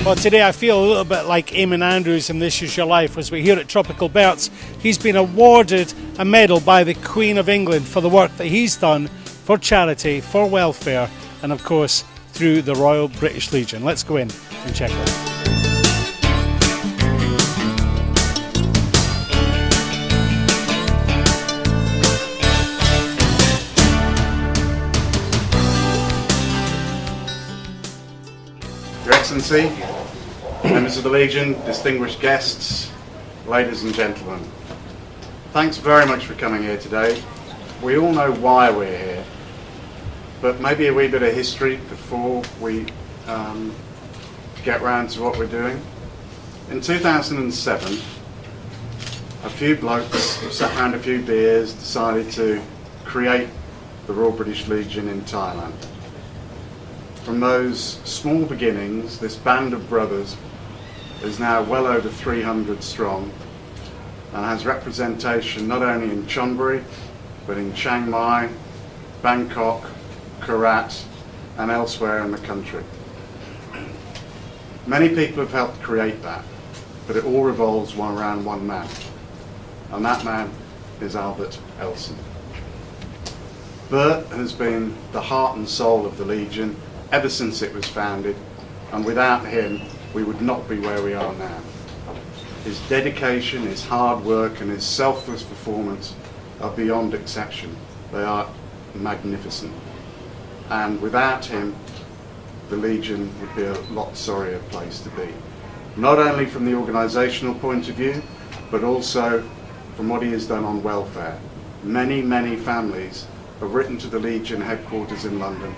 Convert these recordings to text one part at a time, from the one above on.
Well, today I feel a little bit like Eamon Andrews in This Is Your Life. As we're here at Tropical Bert's, he's been awarded a medal by the Queen of England for the work that he's done for charity, for welfare, and of course through the Royal British Legion. Let's go in and check it out. Your Excellency, members of the Legion, distinguished guests, ladies and gentlemen, thanks very much for coming here today. We all know why we're here, but maybe a wee bit of history before we get round to what we're doing. In 2007, a few blokes sat round a few beers, decided to create the Royal British Legion in Thailand. From those small beginnings, this band of brothers is now well over 300 strong and has representation not only in Chonburi, but in Chiang Mai, Bangkok, Korat, and elsewhere in the country. Many people have helped create that, but it all revolves around one man, and that man is Albert Elson. Bert has been the heart and soul of the Legion ever since it was founded, and without him we would not be where we are now. His dedication, his hard work and his selfless performance are beyond exception. They are magnificent, and without him the Legion would be a lot sorrier place to be, not only from the organisational point of view but also from what he has done on welfare. Many families have written to the Legion headquarters in London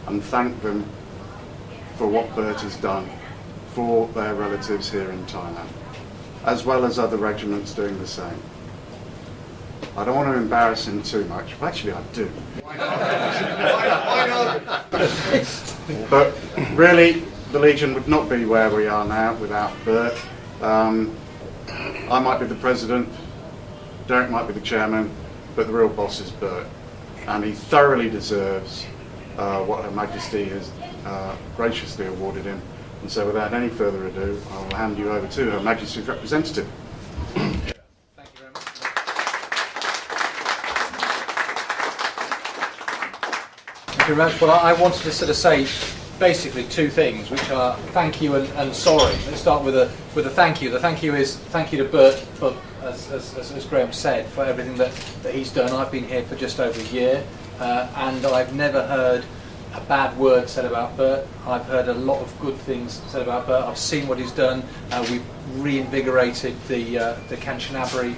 and thank them for what Bert has done for their relatives here in Thailand, as well as other regiments doing the same. I don't want to embarrass him too much, but actually I do. Why not? But really, the Legion would not be where we are now without Bert. I might be the president, Derek might be the chairman, but the real boss is Bert, and he thoroughly deserves what Her Majesty has graciously awarded him. And so without any further ado, I will hand you over to Her Majesty's representative. Thank you very much. Thank you very much. Well, I wanted to sort of say basically two things, which are thank you and sorry. Let's start with a thank you. The thank you is thank you to Bert for, as Graham said, for everything that he's done. I've been here for just over a year. And I've never heard a bad word said about Bert. I've heard a lot of good things said about Bert. I've seen what he's done. We've reinvigorated the Kanchanaburi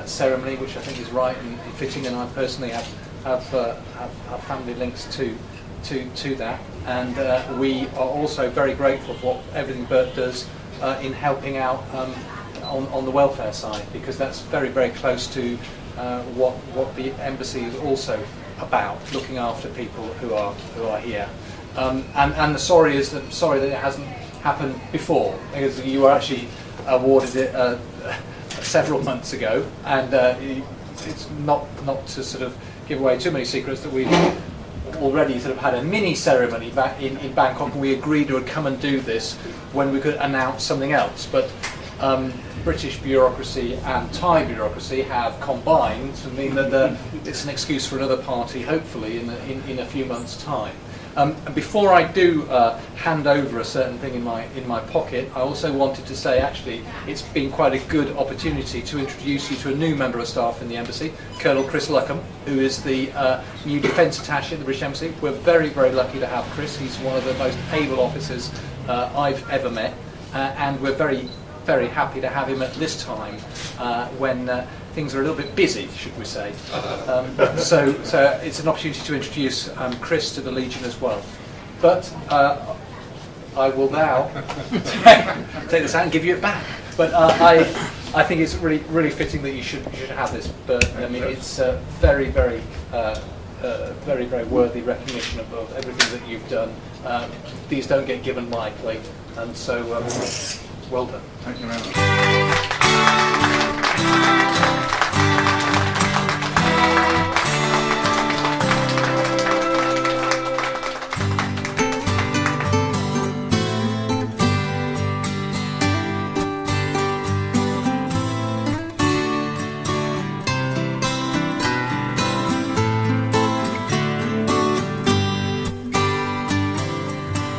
ceremony, which I think is right and fitting, and I personally have family links to that. And we are also very grateful for everything Bert does in helping out on the welfare side, because that's very close to what the embassy is also about, looking after people who are here. And the sorry is that it hasn't happened before, because you were actually awarded it several months ago, and it's not to sort of give away too many secrets that we've already sort of had a mini ceremony back in Bangkok, and we agreed to come and do this when we could announce something else, but British bureaucracy and Thai bureaucracy have combined to mean that it's an excuse for another party, hopefully in a few months' time. And before I do hand over a certain thing in my pocket, I also wanted to say actually it's been quite a good opportunity to introduce you to a new member of staff in the embassy, Colonel Chris Luckham, who is the new Defence Attaché at the British Embassy. We're very lucky to have Chris. He's one of the most able officers I've ever met, and we're very happy to have him at this time when things are a little bit busy, should we say. So it's an opportunity to introduce Chris to the Legion as well. But I will now take this out and give you it back. But I think it's really fitting that you should have this. But I mean, it's very worthy recognition of everything that you've done. These don't get given lightly, and so well done. Thank you very much.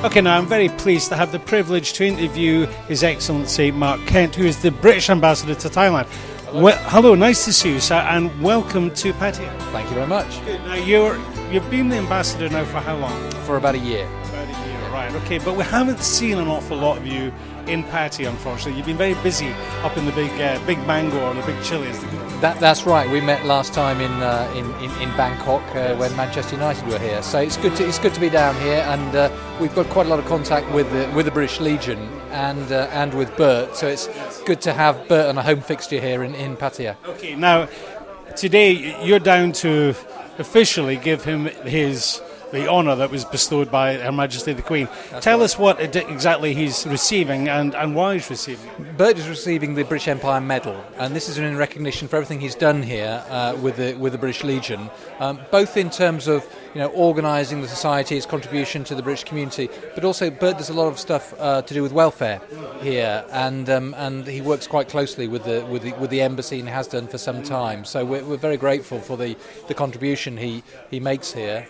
Okay, now I'm very pleased to have the privilege to interview His Excellency Mark Kent, who is the British Ambassador to Thailand. Hello, nice to see you, sir, and welcome to Pattaya. Thank you very much. Good. Now, you've been the ambassador now for how long? For about a year. About a year, right, okay, but we haven't seen an awful lot of you in Pattaya, unfortunately. You've been very busy up in the big mango or the big chili, as they call it. That's right. We met last time in Bangkok when Manchester United were here. So it's good to be down here, and we've got quite a lot of contact with the British Legion and with Bert. So it's good to have Bert on a home fixture here in Pattaya. Okay, now today you're down to officially give him the honour that was bestowed by Her Majesty the Queen. Tell us what exactly he's receiving and why he's receiving it. Bert is receiving the British Empire Medal, and this is in recognition for everything he's done here with the British Legion, both in terms of organising the society, his contribution to the British community, but also Bert does a lot of stuff to do with welfare here, and he works quite closely with the embassy and has done for some time. So we're very grateful for the contribution he makes here.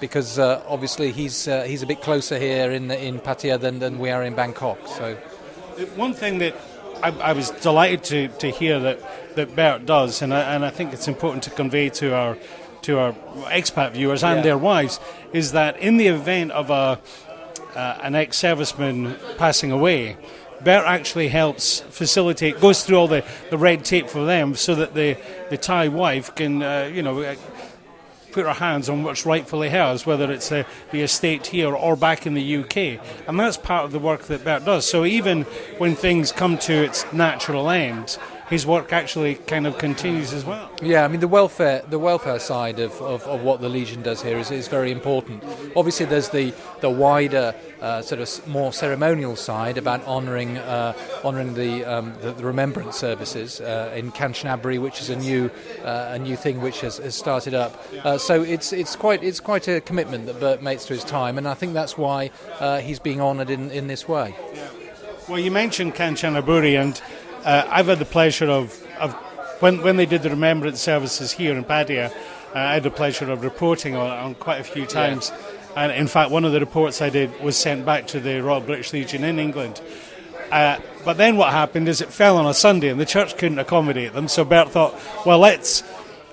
Because obviously he's a bit closer here in Pattaya than we are in Bangkok. So, one thing that I was delighted to hear that Bert does, and I think it's important to convey to our expat viewers and their wives, is that in the event of an ex-serviceman passing away, Bert actually helps facilitate, goes through all the red tape for them, so that the Thai wife can put her hands on what's rightfully hers, whether it's the estate here or back in the UK. And that's part of the work that Bert does. So even when things come to its natural end, his work actually kind of continues as well. Yeah, I mean the welfare side of what the Legion does here is very important. Obviously, there's the wider sort of more ceremonial side about honouring the remembrance services in Kanchanaburi, which is a new thing which has started up. So it's quite a commitment that Bert makes to his time, and I think that's why he's being honoured in this way. Yeah. Well, you mentioned Kanchanaburi, and I've had the pleasure of when they did the remembrance services here in Pattaya, I had the pleasure of reporting on quite a few times. Yeah. And in fact, one of the reports I did was sent back to the Royal British Legion in England. But then what happened is it fell on a Sunday and the church couldn't accommodate them. So Bert thought, well, let's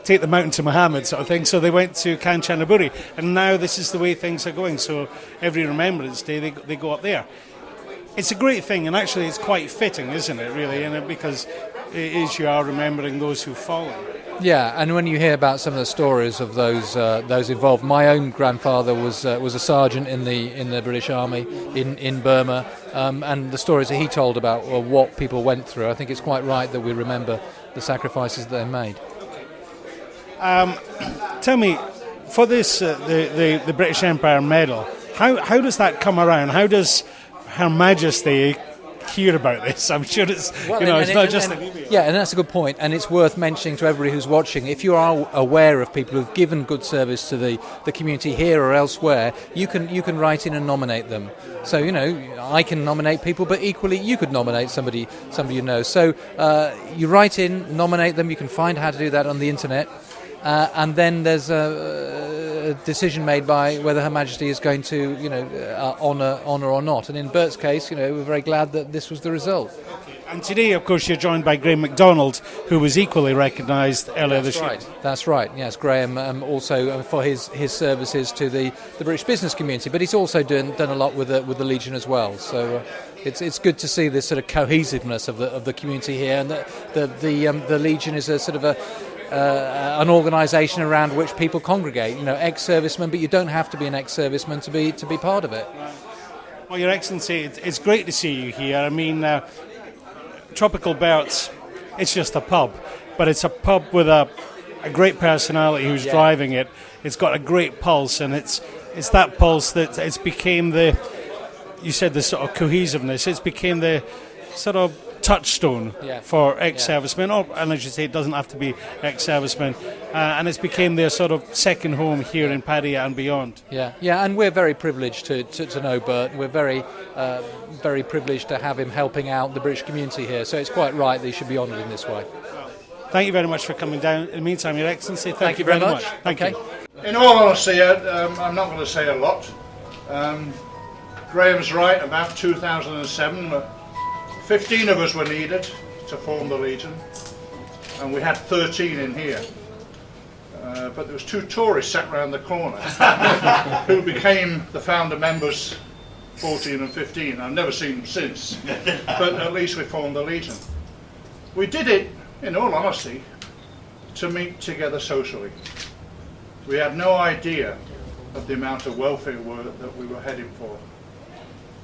take them out into Muhammad sort of thing. So they went to Kanchanaburi. And now this is the way things are going. So every Remembrance Day, they go up there. It's a great thing, and actually it's quite fitting, isn't it, really? Because it is, you are remembering those who've fallen. Yeah, and when you hear about some of the stories of those involved, my own grandfather was a sergeant in the British Army in Burma, and the stories that he told about what people went through, I think it's quite right that we remember the sacrifices that they made. Tell me, for this the British Empire Medal, how does that come around? How does Her Majesty hear about this? I'm sure it's it's not just an email. Yeah, and that's a good point, and it's worth mentioning to everybody who's watching. If you are aware of people who've given good service to the community here or elsewhere, you can write in and nominate them. So I can nominate people, but equally you could nominate somebody you know. So you write in, nominate them. You can find how to do that on the internet, and then there's a decision made by whether Her Majesty is going to, honour or not. And in Bert's case, we're very glad that this was the result. And today, of course, you're joined by Graham MacDonald, who was equally recognised earlier this year. That's right. Yes, Graham also for his services to the British business community, but he's also done a lot with the Legion as well. So it's good to see this sort of cohesiveness of the community here, and the Legion is a sort of an organisation around which people congregate. Ex-servicemen, but you don't have to be an ex-serviceman to be part of it. Well, Your Excellency, it's great to see you here. I mean, Tropical Bert's, it's just a pub, but it's a pub with a great personality who's driving it. It's got a great pulse, and it's that pulse that it's became you said the sort of cohesiveness. It's became the sort of touchstone for ex-servicemen, and as you say, it doesn't have to be ex-servicemen, and it's became their sort of second home here in Pattaya and beyond. Yeah, and we're very privileged to know Bert. We're very privileged to have him helping out the British community here, so it's quite right that he should be honoured in this way. Thank you very much for coming down. In the meantime, Your Excellency, thank you very much. Thank you. In all honesty, I'm not going to say a lot. Graham's right, about 2007, 15 of us were needed to form the Legion, and we had 13 in here. But there was 2 tourists sat round the corner who became the founder members 14 and 15. I've never seen them since, but at least we formed the Legion. We did it, in all honesty, to meet together socially. We had no idea of the amount of welfare work that we were heading for.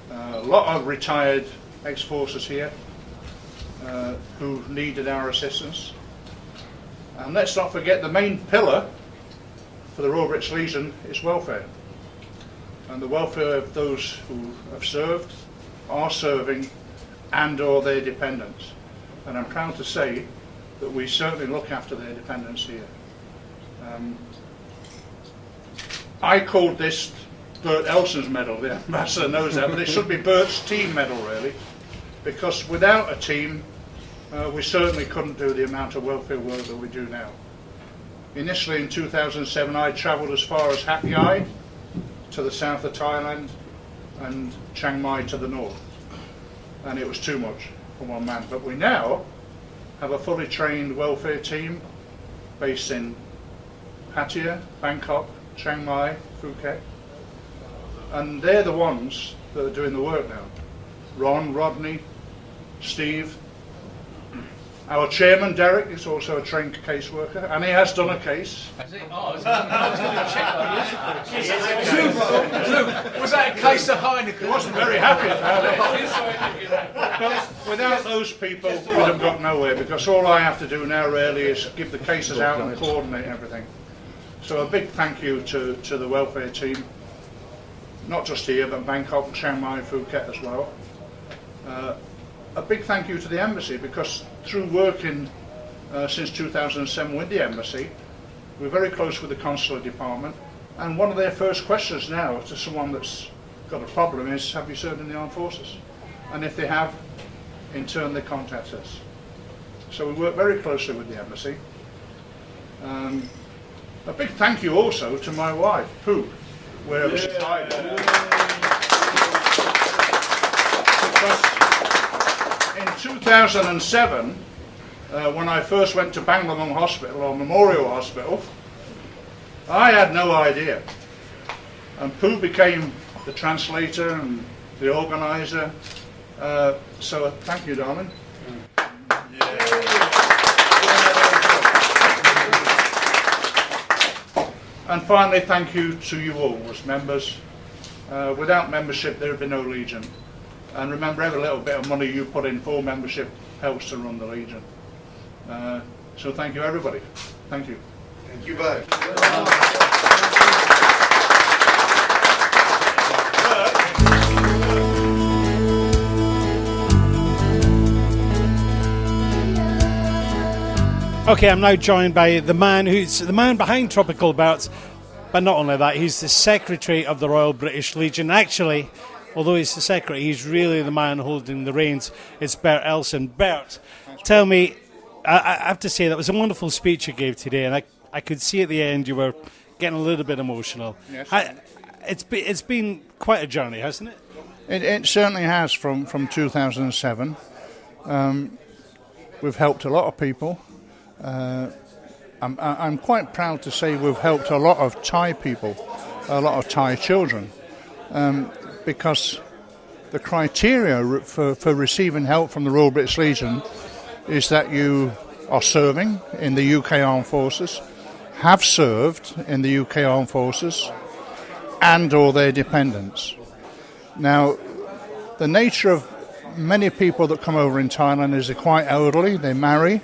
A lot of retired ex-forces here who needed our assistance. And let's not forget the main pillar for the Royal British Legion is welfare. And the welfare of those who have served, are serving, and or their dependents. And I'm proud to say that we certainly look after their dependents here. I called this Bert Elson's medal, the ambassador knows that, but it should be Bert's team medal really, because without a team we certainly couldn't do the amount of welfare work that we do now. Initially in 2007 I travelled as far as Hat Yai to the south of Thailand and Chiang Mai to the north, and it was too much for one man. But we now have a fully trained welfare team based in Pattaya, Bangkok, Chiang Mai, Phuket, and they're the ones that are doing the work now. Ron, Rodney, Steve. Our chairman, Derek, is also a trained caseworker, and he has done a case. I was going to check that. Was that a case of Heineken? He wasn't very happy about it. But without those people, we'd have got nowhere, because all I have to do now really is give the cases out and coordinate everything. So a big thank you to the welfare team, not just here, but Bangkok, Chiang Mai, Phuket as well. A big thank you to the embassy, because through working since 2007 with the embassy, we're very close with the consular department, and one of their first questions now to someone that's got a problem is, have you served in the armed forces? And if they have, in turn they contact us. So we work very closely with the embassy. A big thank you also to my wife, Pooh, wherever she's hiding. Because in 2007, when I first went to Banglamung Hospital, or Memorial Hospital, I had no idea. And Pooh became the translator and the organiser. So thank you, darling. And finally, thank you to you all as members. Without membership, there would be no Legion. And remember, every little bit of money you put in for membership helps to run the Legion. So thank you, everybody. Thank you. Thank you both. Okay, I'm now joined by the man who's the man behind Tropical Bert, but not only that, he's the Secretary of the Royal British Legion. Actually, although he's the Secretary, he's really the man holding the reins. It's Bert Elson. Bert, tell me, I have to say that was a wonderful speech you gave today, and I could see at the end you were getting a little bit emotional. Yes. It's been quite a journey, hasn't it? It certainly has from 2007. We've helped a lot of people. I'm quite proud to say we've helped a lot of Thai people, a lot of Thai children, because the criteria for receiving help from the Royal British Legion is that you are serving in the UK Armed Forces, have served in the UK Armed Forces, and or their dependents. Now, the nature of many people that come over in Thailand is they're quite elderly, they marry,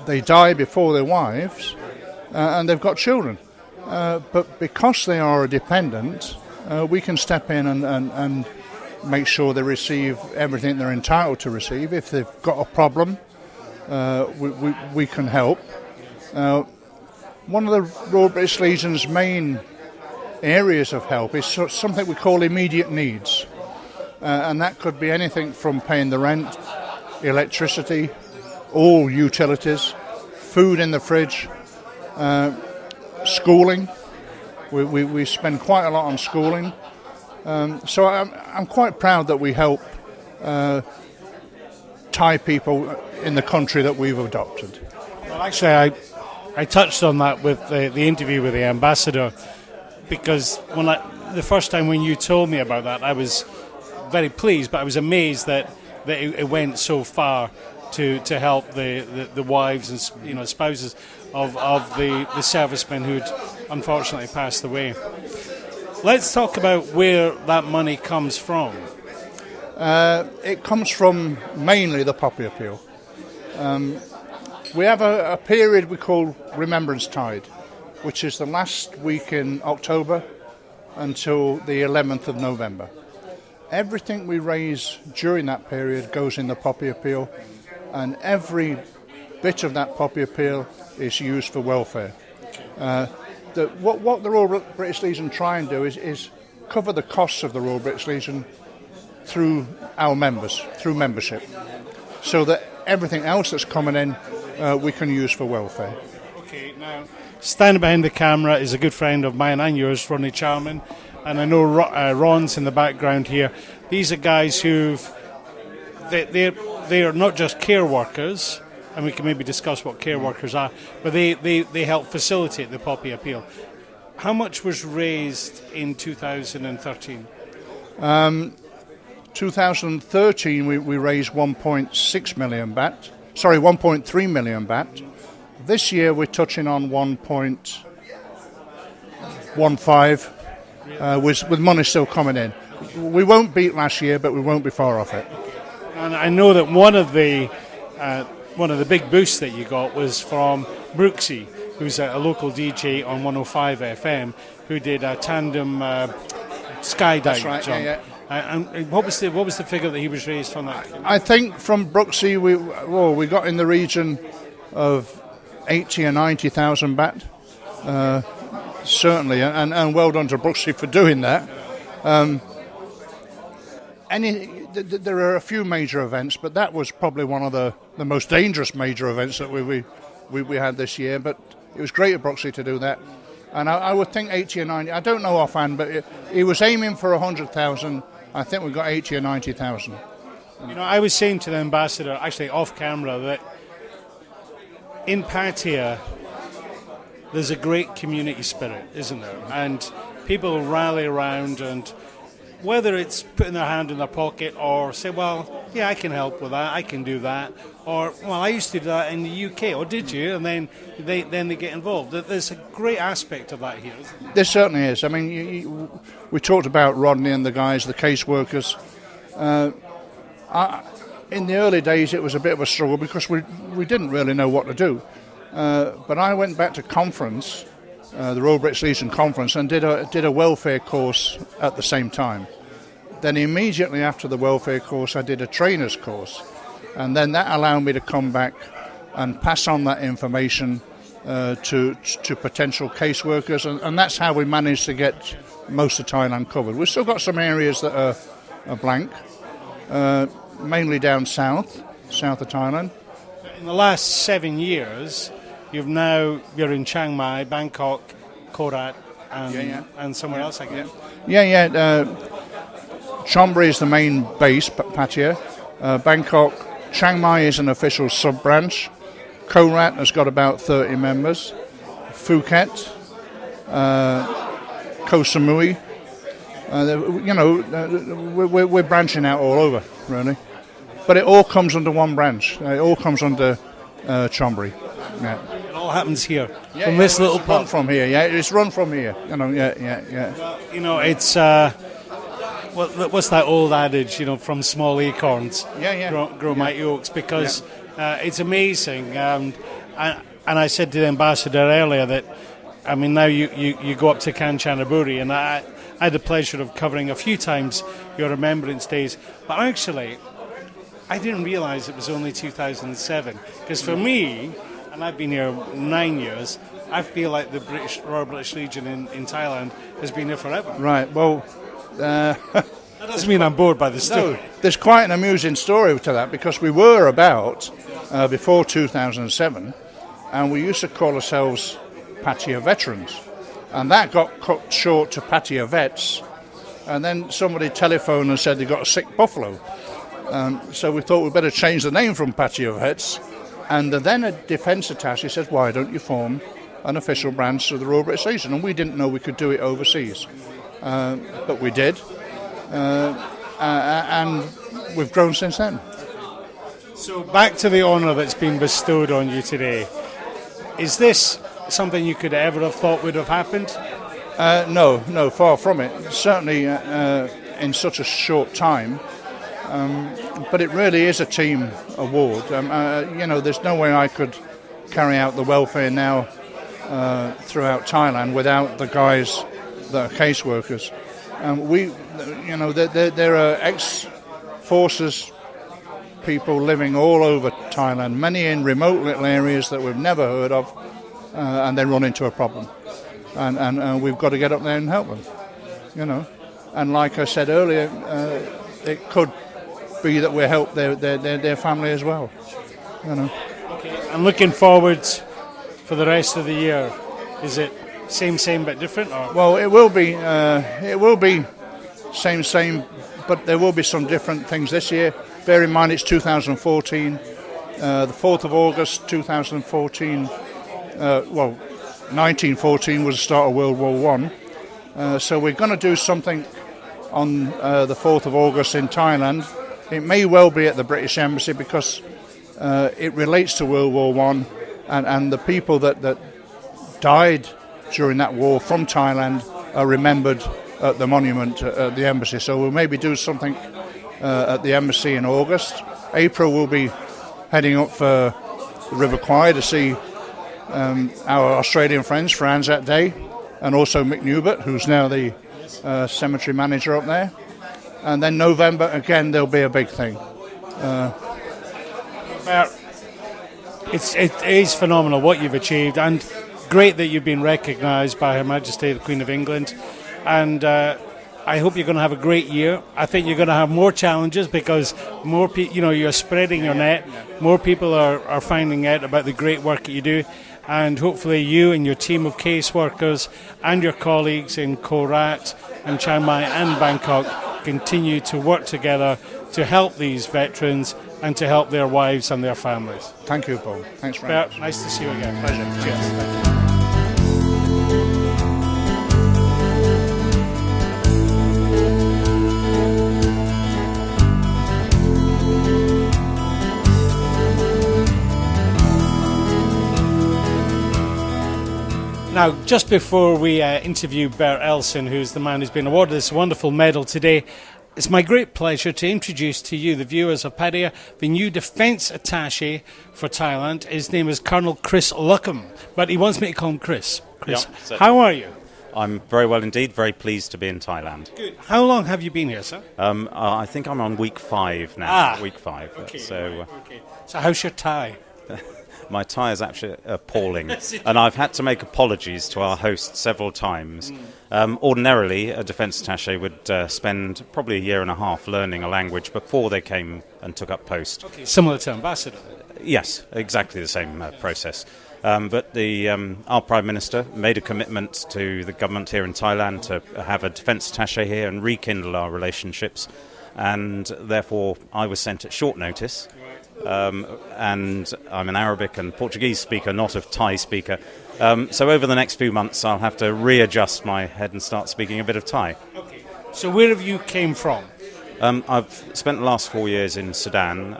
they die before their wives, and they've got children. But because they are a dependent, we can step in and make sure they receive everything they're entitled to receive. If they've got a problem, we can help. One of the Royal British Legion's main areas of help is something we call immediate needs. And that could be anything from paying the rent, electricity, all utilities, food in the fridge, schooling. We spend quite a lot on schooling. So I'm quite proud that we help Thai people in the country that we've adopted. Well, actually, I touched on that with the interview with the ambassador, because the first time when you told me about that, I was very pleased, but I was amazed that it went so far to help the wives and spouses of the servicemen who'd unfortunately passed away. Let's talk about where that money comes from. It comes from mainly the Poppy Appeal. We have a period we call Remembrance Tide, which is the last week in October until the 11th of November. Everything we raise during that period goes in the Poppy Appeal, and every bit of that Poppy Appeal is used for welfare. What the Royal British Legion try and do is cover the costs of the Royal British Legion through our members, through membership, so that everything else that's coming in we can use for welfare. Okay, now standing behind the camera is a good friend of mine and yours, Ronnie Charman, and I know Ron's in the background here. These are guys they're not just care workers, and we can maybe discuss what care workers are, but they help facilitate the Poppy Appeal. How much was raised in 2013? 2013 we raised 1.6 million baht. Sorry, 1.3 million baht. This year we're touching on 1.15, with money still coming in. We won't beat last year, but we won't be far off it. And I know that one of the big boosts that you got was from Brooksy, who's a local DJ on 105 FM, who did a tandem skydive That's right, jump. yeah. And what was the figure that he was raised from that? I think from Brooksy we got in the region of 80 or 90,000 baht, certainly, and well done to Brooksy for doing that. There are a few major events, but that was probably one of the most dangerous major events that we had this year. But it was great of Brooksy to do that, and I would think 80 or 90. I don't know offhand, but he was aiming for 100,000. I think we got 80 or 90,000. I was saying to the ambassador, actually off camera, that in Pattaya there's a great community spirit, isn't there? And people rally around, and whether it's putting their hand in their pocket or say, well, yeah, I can help with that, I can do that, or, well, I used to do that in the UK, or did you? And then they get involved. There's a great aspect of that here, isn't there? There certainly is. I mean, we talked about Rodney and the guys, the caseworkers. In the early days, it was a bit of a struggle because we didn't really know what to do. But I went back to conference, the Royal British Legion conference, and did a welfare course at the same time. Then immediately after the welfare course, I did a trainer's course, and then that allowed me to come back and pass on that information to potential caseworkers, and that's how we managed to get most of Thailand covered. We've still got some areas that are blank, mainly down south of Thailand. In the last 7 years, you're in Chiang Mai, Bangkok, Korat, and somewhere else, I guess. Yeah. Chonburi is the main base, Pattaya. Bangkok, Chiang Mai is an official sub-branch. Korat has got about 30 members. Phuket, Koh Samui. We're branching out all over, really. But it all comes under one branch. It all comes under Chonburi. Yeah. It all happens here, from this little pot. pot. From here, yeah. It's run from here. Well, it's what's that old adage? From small acorns, grow mighty oaks. Because it's amazing. And I said to the ambassador earlier that, I mean, now you go up to Kanchanaburi, and I had the pleasure of covering a few times your Remembrance Days, but actually I didn't realise it was only 2007, because for me, and I've been here 9 years, I feel like the Royal British Legion in Thailand has been here forever. Right, well... that doesn't mean I'm bored by the story. No, there's quite an amusing story to that, because we were about, before 2007, and we used to call ourselves Pattaya Veterans. And that got cut short to Pattaya Vets And then somebody telephoned and said they got a sick buffalo. So we thought we'd better change the name from Patio of Heads. And then a defence attaché said, why don't you form an official branch of the Royal British Legion? And we didn't know we could do it overseas. But we did. And we've grown since then. So back to the honour that's been bestowed on you today. Is this something you could ever have thought would have happened? No, far from it. Certainly in such a short time. But it really is a team award. There's no way I could carry out the welfare now throughout Thailand without the guys that are caseworkers. There are ex-forces people living all over Thailand, many in remote little areas that we've never heard of, and they run into a problem. And we've got to get up there and help them, And like I said earlier, it could be that we help their family as well, Okay. And looking forward for the rest of the year, is it same but different? Or? Well, it will be same, but there will be some different things this year. Bear in mind it's 2014, the 4th of August 2014, 1914 was the start of World War One. So we're going to do something on the 4th of August in Thailand. It may well be at the British Embassy because it relates to World War One, and the people that died during that war from Thailand are remembered at the monument at the embassy. So we'll maybe do something at the embassy in August. April we'll be heading up for the River Kwai to see our Australian friends for Anzac Day, and also Mick Newbert, who's now the cemetery manager up there. And then November, again, there'll be a big thing. It is phenomenal what you've achieved, and great that you've been recognised by Her Majesty the Queen of England. And I hope you're going to have a great year. I think you're going to have more challenges because more people, you're spreading your net. More people are finding out about the great work that you do. And hopefully you and your team of caseworkers and your colleagues in Korat and Chiang Mai and Bangkok continue to work together to help these veterans and to help their wives and their families. Thank you, Paul. Thanks very much. Bert, nice to see you again. Pleasure. Cheers. Thank you. Now, just before we interview Bert Elson, who's the man who's been awarded this wonderful medal today, it's my great pleasure to introduce to you, the viewers of Pattaya, the new Defence Attaché for Thailand. His name is Colonel Chris Luckham, but he wants me to call him Chris. Chris, Yep, how are you? I'm very well indeed, very pleased to be in Thailand. Good. How long have you been here, sir? I think I'm on week 5 now. Week 5. Okay. So Okay. So how's your Thai? my Thai is actually appalling, and I've had to make apologies to our host several times. Ordinarily, a defence attaché would spend probably a year and a half learning a language before they came and took up post. Okay, similar to ambassador. Yes, exactly the same process. But our Prime Minister made a commitment to the government here in Thailand to have a defence attaché here and rekindle our relationships. And therefore, I was sent at short notice. And I'm an Arabic and Portuguese speaker, not a Thai speaker. So over the next few months, I'll have to readjust my head and start speaking a bit of Thai. Okay. So where have you came from? I've spent the last 4 years in Sudan,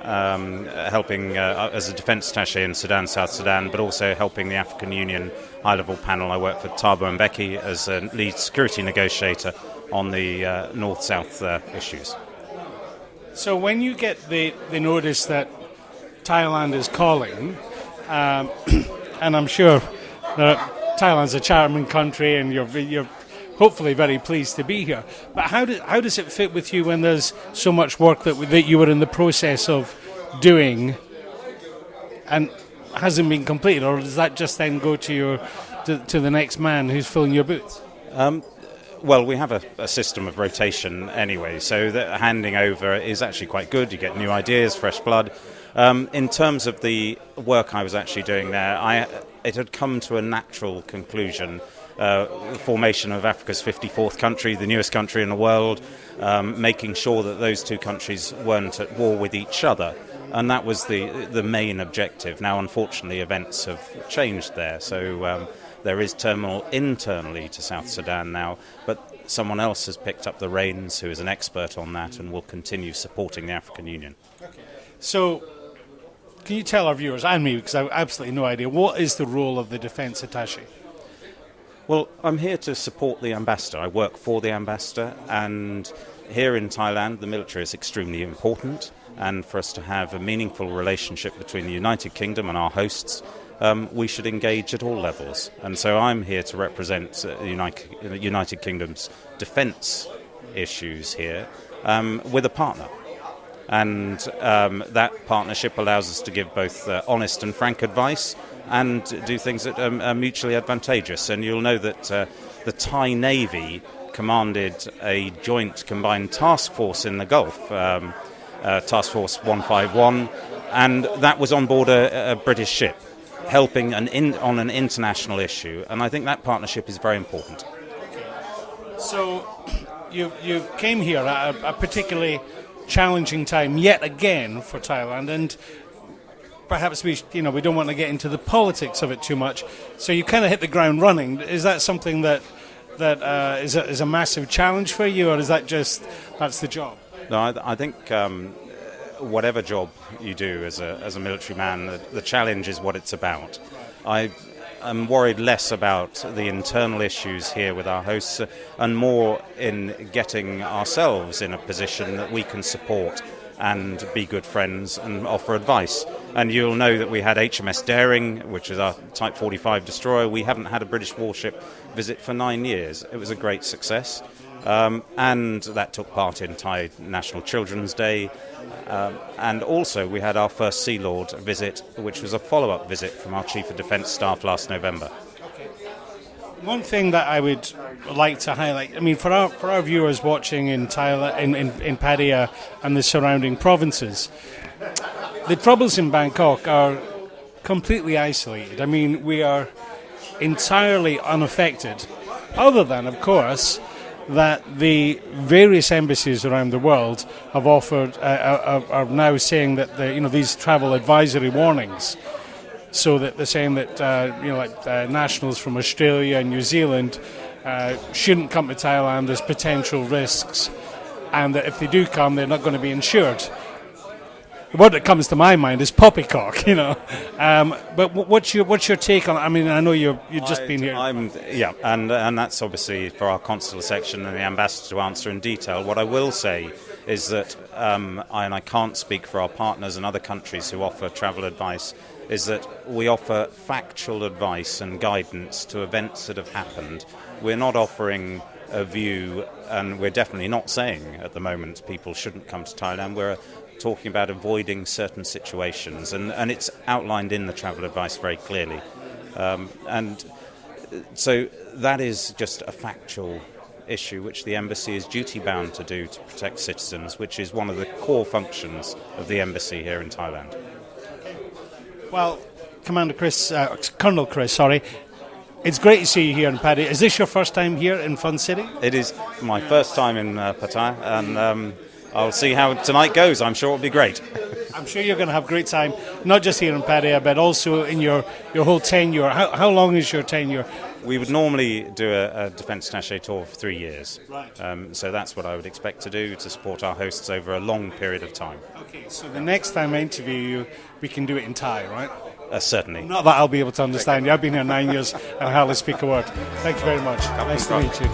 helping as a defence attaché in Sudan, South Sudan, but also helping the African Union high-level panel. I work for Thabo Mbeki as a lead security negotiator on the North-South issues. So when you get the notice that Thailand is calling, and I'm sure that Thailand's a charming country and you're hopefully very pleased to be here, but how does it fit with you when there's so much work that you were in the process of doing and hasn't been completed, or does that just then go to the next man who's filling your boots? Well, we have a system of rotation anyway, so the handing over is actually quite good. You get new ideas, fresh blood. In terms of the work I was actually doing there, it had come to a natural conclusion the formation of Africa's 54th country, the newest country in the world, making sure that those two countries weren't at war with each other. And that was the main objective. Now, unfortunately, events have changed there, so there is turmoil internally to South Sudan now, but someone else has picked up the reins who is an expert on that and will continue supporting the African Union. Okay. So, can you tell our viewers, and me, because I have absolutely no idea, what is the role of the defence attaché? Well, I'm here to support the ambassador. I work for the ambassador, and here in Thailand, the military is extremely important, and for us to have a meaningful relationship between the United Kingdom and our hosts, we should engage at all levels. And so I'm here to represent the United Kingdom's defence issues here with a partner. And that partnership allows us to give both honest and frank advice and do things that are mutually advantageous. And you'll know that the Thai Navy commanded a joint combined task force in the Gulf, Task Force 151, and that was on board a British ship, helping on an international issue. And I think that partnership is very important. So you came here at a particularly challenging time yet again for Thailand, and perhaps we don't want to get into the politics of it too much. So you kind of hit the ground running. Is that something that is a massive challenge for you, or is that just that's the job? No, I think whatever job you do as a military man, the challenge is what it's about. I am worried less about the internal issues here with our hosts and more in getting ourselves in a position that we can support and be good friends and offer advice. And you'll know that we had HMS Daring, which is our Type 45 destroyer. We haven't had a British warship visit for 9 years. It was a great success. And that took part in Thai National Children's Day. And also we had our first Sea Lord visit, which was a follow-up visit from our Chief of Defence Staff last November. One thing that I would like to highlight, I mean, for our viewers watching in Thailand, in Pattaya and the surrounding provinces, the troubles in Bangkok are completely isolated. I mean, we are entirely unaffected, other than, of course, that the various embassies around the world have offered, are now saying that these travel advisory warnings. So that they're saying that nationals from Australia and New Zealand shouldn't come to Thailand. There's potential risks, and that if they do come, they're not going to be insured. The word that comes to my mind is poppycock, But what's your take on it? I mean, I know you've just been here. And that's obviously for our consular section and the ambassador to answer in detail. What I will say is that, and I can't speak for our partners and other countries who offer travel advice, is that we offer factual advice and guidance to events that have happened. We're not offering a view, and we're definitely not saying at the moment people shouldn't come to Thailand. We're talking about avoiding certain situations, and it's outlined in the travel advice very clearly. And so that is just a factual issue which the embassy is duty-bound to do to protect citizens, which is one of the core functions of the embassy here in Thailand. Well, Colonel Chris, it's great to see you here in Pattaya. Is this your first time here in Fun City? It is my first time in Pattaya, and I'll see how tonight goes. I'm sure it'll be great. I'm sure you're going to have a great time, not just here in Pattaya, but also in your whole tenure. How long is your tenure? We would normally do a Defence Attaché tour for 3 years. Right. So that's what I would expect to do, to support our hosts over a long period of time. Okay, so the next time I interview you, we can do it in Thai, right? Certainly. Not that I'll be able to understand you. I've been here 9 years and I hardly speak a word. Thank you very much. Nice to meet you.